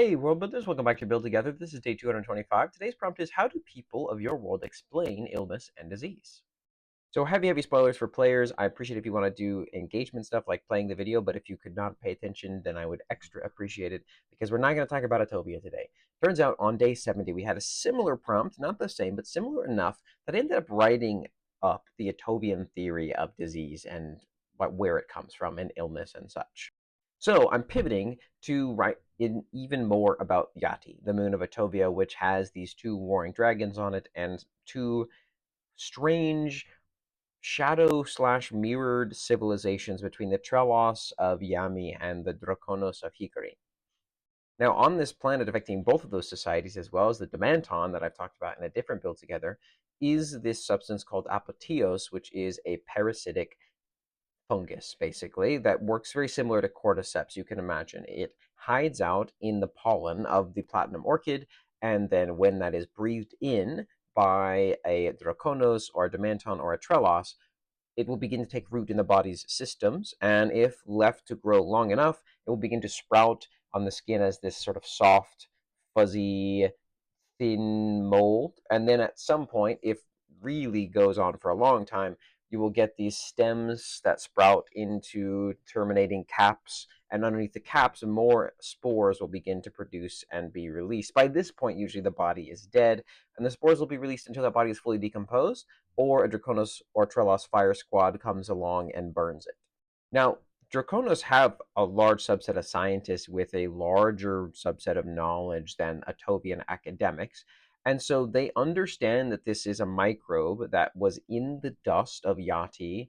Hey, world builders, welcome back to Build Together. This is day 225. Today's prompt is, how do people of your world explain illness and disease? So heavy spoilers for players. I appreciate if you want to do engagement stuff like playing the video, but if you could not pay attention, then I would extra appreciate it because we're not going to talk about Atopia today. Turns out on day 70, we had a similar prompt, not the same, but similar enough that I ended up writing up the Atopian theory of disease and where it comes from and illness and such. So I'm pivoting to write in even more about Yati, the moon of Atovia, which has these two warring dragons on it and two strange shadow slash mirrored civilizations between the Trelos of Yami and the Draconos of Hikari. Now, on this planet affecting both of those societies, as well as the Demanton that I've talked about in a different build together, is this substance called Apotios, which is a parasitic fungus, basically, that works very similar to cordyceps. You can imagine it hides out in the pollen of the platinum orchid, and then when that is breathed in by a draconos or a demanton or a trelos, it will begin to take root in the body's systems, and if left to grow long enough, it will begin to sprout on the skin as this sort of soft, fuzzy, thin mold. And then at some point, if really goes on for a long time, you will get these stems that sprout into terminating caps, and underneath the caps, more spores will begin to produce and be released. By this point, usually the body is dead, and the spores will be released until that body is fully decomposed, or a Draconos or Trelos fire squad comes along and burns it. Now, Draconos have a large subset of scientists with a larger subset of knowledge than Atovian academics, and so they understand that this is a microbe that was in the dust of Yati,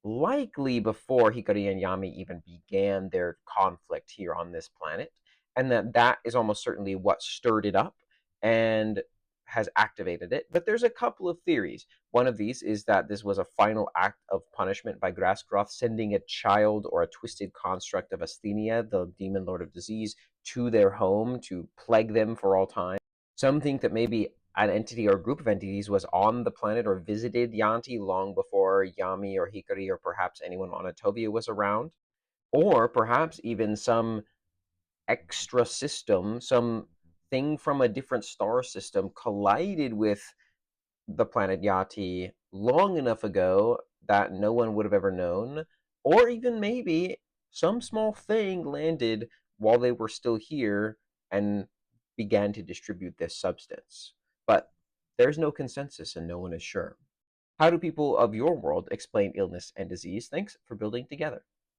likely before Hikari and Yami even began their conflict here on this planet, and that is almost certainly what stirred it up and has activated it. But there's a couple of theories. One of these is that this was a final act of punishment by Grassgroth, sending a child or a twisted construct of Asthenia, the demon lord of disease, to their home to plague them for all time. Some think that maybe an entity or group of entities was on the planet or visited Yanti long before Yami or Hikari or perhaps anyone on Atovia was around. Or perhaps even some extra system, some thing from a different star system collided with the planet Yati long enough ago that no one would have ever known. Or even maybe some small thing landed while they were still here and began to distribute this substance. But there's no consensus and no one is sure. How do people of your world explain illness and disease? Thanks for building together.